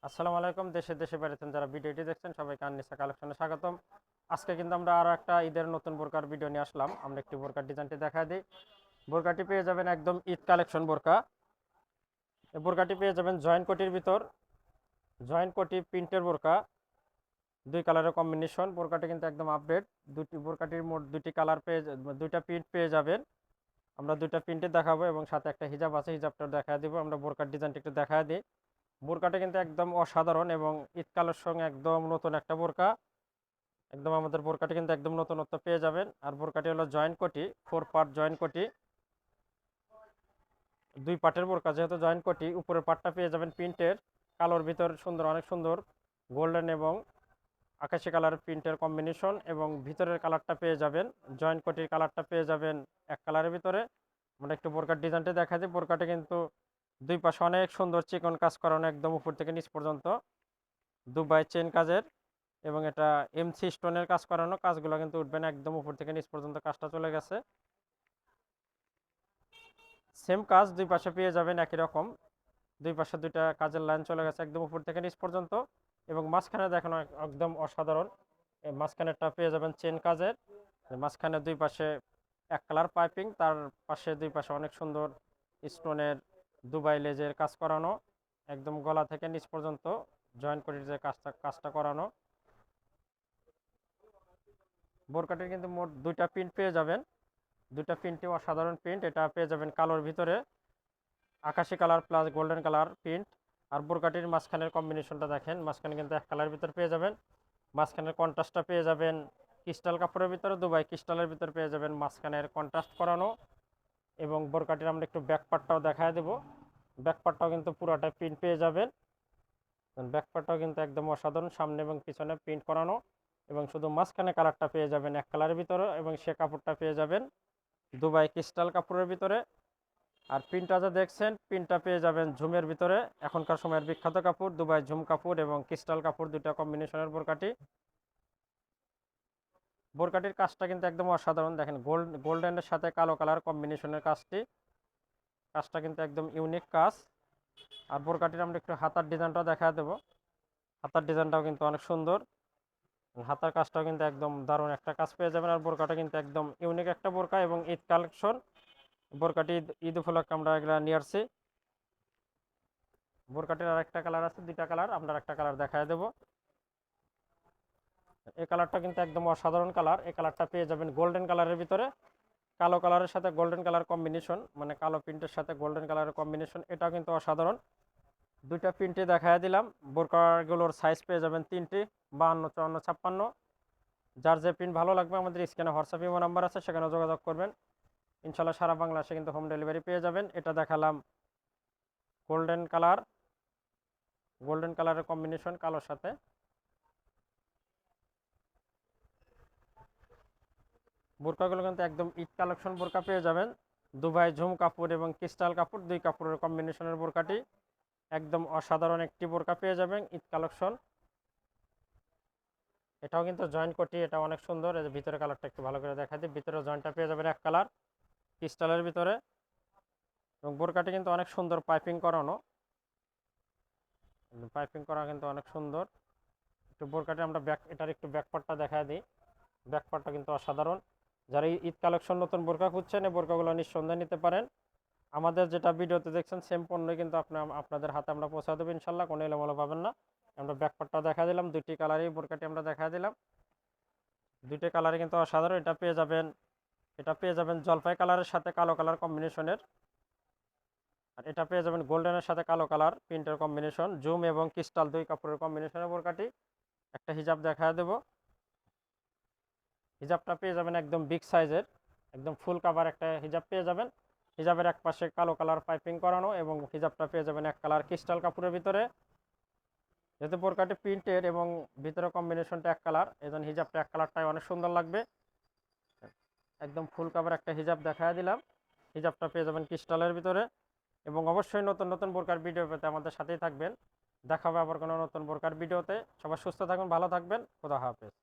আসসালামু আলাইকুম। দেশে দেশে বেড়াতেন যারা ভিডিওটি দেখছেন সবাইকে আননিসা কালেকশনে স্বাগতম। আজকে কিন্তু আমরা আরো একটা ঈদের নতুন বোরকার ভিডিও নিয়ে আসলাম। আমরা একটি বোরকার ডিজাইনটি দেখা দিই। বোরকাটি পেয়ে যাবেন একদম ঈদ কালেকশন বোরকা। এই বোরকাটি পেয়ে যাবেন জয়েন্ট কোটির ভিতর, জয়েন্ট কোটি প্রিন্টের বোরকা, দুই কালারের কম্বিনেশন। বোরকাটি কিন্তু একদম আপডেট। দুটি বোরকাটির মোট দুইটি কালার দুইটা প্রিন্ট পেয়ে যাবেন। আমরা দুইটা প্রিন্টে দেখাবো এবং সাথে একটা হিজাব আছে, হিজাবটা দেখা দিব। আমরা বোরকার ডিজাইনটা একটু দেখা দিই। বোরকাটা কিন্তু একদম অসাধারণ এবং ঈদ কালের সঙ্গে একদম নতুন একটা বোরকা। একদম আমাদের বোরকাটি কিন্তু একদম নতুনত্ব পেয়ে যাবেন। আর বোরকাটি হলো জয়েন্ট কোটি, 4 পার্ট জয়েন্ট কোটি, দুই পার্টের বোরকা যেহেতু জয়েন্ট কোটি। উপরের পার্টটা পেয়ে যাবেন প্রিন্টের, কালোর ভিতর সুন্দর, অনেক সুন্দর গোল্ডেন এবং আকাশি কালার প্রিন্টের কম্বিনেশন, এবং ভিতরের কালারটা পেয়ে যাবেন জয়েন্ট কোটির কালারটা পেয়ে যাবেন এক কালারের ভিতরে। আমরা একটু বোরকার ডিজাইনটা দেখা দিই। বোরকাটি কিন্তু দুই পাশে অনেক সুন্দর চিকন কাজ করানো, একদম উপর থেকে নিচ পর্যন্ত দুবাই চেন কাজের, এবং এটা এমসি স্টোনের কাজ করানো। কাজগুলো কিন্তু উঠবে না, একদম উপর থেকে নিচ পর্যন্ত কাজটা চলে গেছে। সেম কাজ দুই পাশে পেয়ে যাবেন একই রকম, দুই পাশে দুইটা কাজের লাইন চলে গেছে একদম উপর থেকে নিচ পর্যন্ত। এবং মাঝখানে দেখানো একদম অসাধারণ। এই মাঝখানেরটা পেয়ে যাবেন চেন কাজের, মাঝখানে দুই পাশে এক কালার পাইপিং, তার পাশে দুই পাশে অনেক সুন্দর স্টোনের দুবাই লেজের কাজ করানো, একদম গলা থেকে নিচ পর্যন্ত জয়েন্ট করে যে কাজটা করানো। বোরকাটির কিন্তু মোট দুইটা প্রিন্ট পেয়ে যাবেন, দুইটা প্রিন্টই অসাধারণ প্রিন্ট। এটা পেয়ে যাবেন কালোর ভিতরে আকাশি colour plus golden colour print. আর বোরকাটির মাঝখানের কম্বিনেশনটা দেখেন, মাঝখানে কিন্তু এক কালারের ভিতর পেয়ে যাবেন। মাঝখানের কন্ট্রাস্টটা পেয়ে যাবেন ক্রিস্টাল কাপড়ের ভিতরে, দুবাই ক্রিস্টালের ভিতর পেয়ে যাবেন মাঝখানের কন্ট্রাস্ট করানো। এবং বোরকাটির আমরা একটু ব্যাক পার্টটাও দেখায় দেবো। ব্যাক পার্টটাও কিন্তু পুরোটাই প্রিন্ট পেয়ে যাবেন। ব্যাক পার্টটাও কিন্তু একদম অসাধারণ, সামনে এবং পিছনে প্রিন্ট করানো। এবং শুধু মাঝখানে কালারটা পেয়ে যাবেন এক কালারের ভিতরে, এবং সে কাপড়টা পেয়ে যাবেন দুবাই ক্রিস্টাল কাপড়ের ভিতরে। আর প্রিন্টটা যা দেখছেন, প্রিন্টটা পেয়ে যাবেন ঝুমের ভিতরে, এখনকার সময়ের বিখ্যাত কাপড় দুবাই ঝুম কাপড় এবং ক্রিস্টাল কাপড়, দুইটা কম্বিনেশনের বোরকাটি। বোরকাটির কাজটা কিন্তু একদম অসাধারণ, দেখেন গোল্ডেনের সাথে কালো কালার কম্বিনেশনের কাজটা কিন্তু একদম ইউনিক কাজ। আর বোরকাটির আমরা একটু হাতার ডিজাইনটাও দেখা দেবো। হাতার ডিজাইনটাও কিন্তু অনেক সুন্দর, হাতার কাজটাও কিন্তু একদম দারুণ একটা কাজ পেয়ে যাবেন। আর বোরকাটা কিন্তু একদম ইউনিক একটা বোরকা এবং ঈদ কালেকশন। বোরকাটি ঈদ উপলক্ষে আমরা এগুলা নিয়ে আসছি। বোরকাটির আর একটা কালার আছে, দুইটা কালার, আমরা একটা কালার দেখায় দেবো। এই কালারটা কিন্তু একদম অসাধারণ কালার। এই কালারটা পেয়ে যাবেন গোল্ডেন কালারের ভিতরে, কালো কালারের সাথে গোল্ডেন কালার কম্বিনেশন, মানে কালো প্রিন্টের সাথে গোল্ডেন কালারের কম্বিনেশন, এটাও কিন্তু অসাধারণ। দুইটা প্রিন্টে দেখায় দিলাম। বোরকাগুলোর সাইজ পেয়ে যাবেন তিনটি, 52, 54, 56। যার যে প্রিন্ট ভালো লাগবে আমাদের স্ক্রিনে হোয়াটসঅ্যাপ ইমো নাম্বার আছে, সেখানে যোগাযোগ করবেন। ইনশাল্লাহ সারা বাংলাদেশে কিন্তু হোম ডেলিভারি পেয়ে যাবেন। এটা দেখালাম গোল্ডেন কালার, গোল্ডেন কালারের কম্বিনেশন কালোর সাথে। বোরকাগুলো কিন্তু একদম ঈদ কালেকশন বোরকা পেয়ে যাবেন, দুবাই ঝুম কাপড় এবং ক্রিস্টাল কাপড়, দুই কাপড়ের কম্বিনেশনের বোরকাটি। একদম অসাধারণ একটি বোরকা পেয়ে যাবেন ঈদ কালেকশন। এটাও কিন্তু জয়েন্ট কোটি, এটা অনেক সুন্দর। এই যে ভিতরে কালারটা একটু ভালো করে দেখা দিই, ভিতরে জয়েন্টটা পেয়ে যাবেন এক কালার ক্রিস্টালের ভিতরে। এবং বোরকাটি কিন্তু অনেক সুন্দর পাইপিং করানো, পাইপিং করা কিন্তু অনেক সুন্দর। একটু বোরকাটি আমরা এটার একটু ব্যাকপার্টটা দেখা দিই। ব্যাকপার্টটা কিন্তু অসাধারণ। যারা ঈদ কালেকশন নতুন বোরকা খুঁজছেন, এই বোরকাগুলো নিঃসন্দেহে নিতে পারেন। আমাদের যেটা ভিডিওতে দেখছেন সেম পণ্যই কিন্তু আপনাদের হাতে আমরা পৌঁছা দেবো ইনশাল্লাহ, কোনো এলোমেলো পাবেন না। আমরা ব্যাকপার্টটা দেখা দিলাম, দুইটি কালারই বোরকাটি আমরা দেখা দিলাম। দুইটি কালারই কিন্তু অসাধারণ। এটা পেয়ে যাবেন জলপাই কালারের সাথে কালো কালার কম্বিনেশনের। আর এটা পেয়ে যাবেন গোল্ডেনের সাথে কালো কালার প্রিন্টের কম্বিনেশন, জুম এবং ক্রিস্টাল দুই কাপড়ের কম্বিনেশনের বোরকাটি। একটা হিজাব দেখা দেবো। হিজাবটা পেয়ে যাবেন একদম বিগ সাইজের, একদম ফুল কাভার একটা হিজাব পেয়ে যাবেন। হিজাবের এক পাশে কালো কালার পাইপিং করানো, এবং হিজাবটা পেয়ে যাবেন এক কালার ক্রিস্টাল কাপড়ের ভিতরে। যেহেতু বোরকাটি প্রিন্টের এবং ভিতরে কম্বিনেশনটা এক কালার, এই জন্য হিজাবটা এক কালারটাই অনেক সুন্দর লাগবে। একদম ফুল কাভার একটা হিজাব দেখায় দিলাম। হিজাবটা পেয়ে যাবেন ক্রিস্টালের ভিতরে। এবং অবশ্যই নতুন নতুন বোরকার ভিডিও পেতে আমাদের সাথেই থাকবেন। দেখা হবে আবার কোনো নতুন বোরকার ভিডিওতে। সবাই সুস্থ থাকবেন, ভালো থাকবেন, খোদা হাফেজ।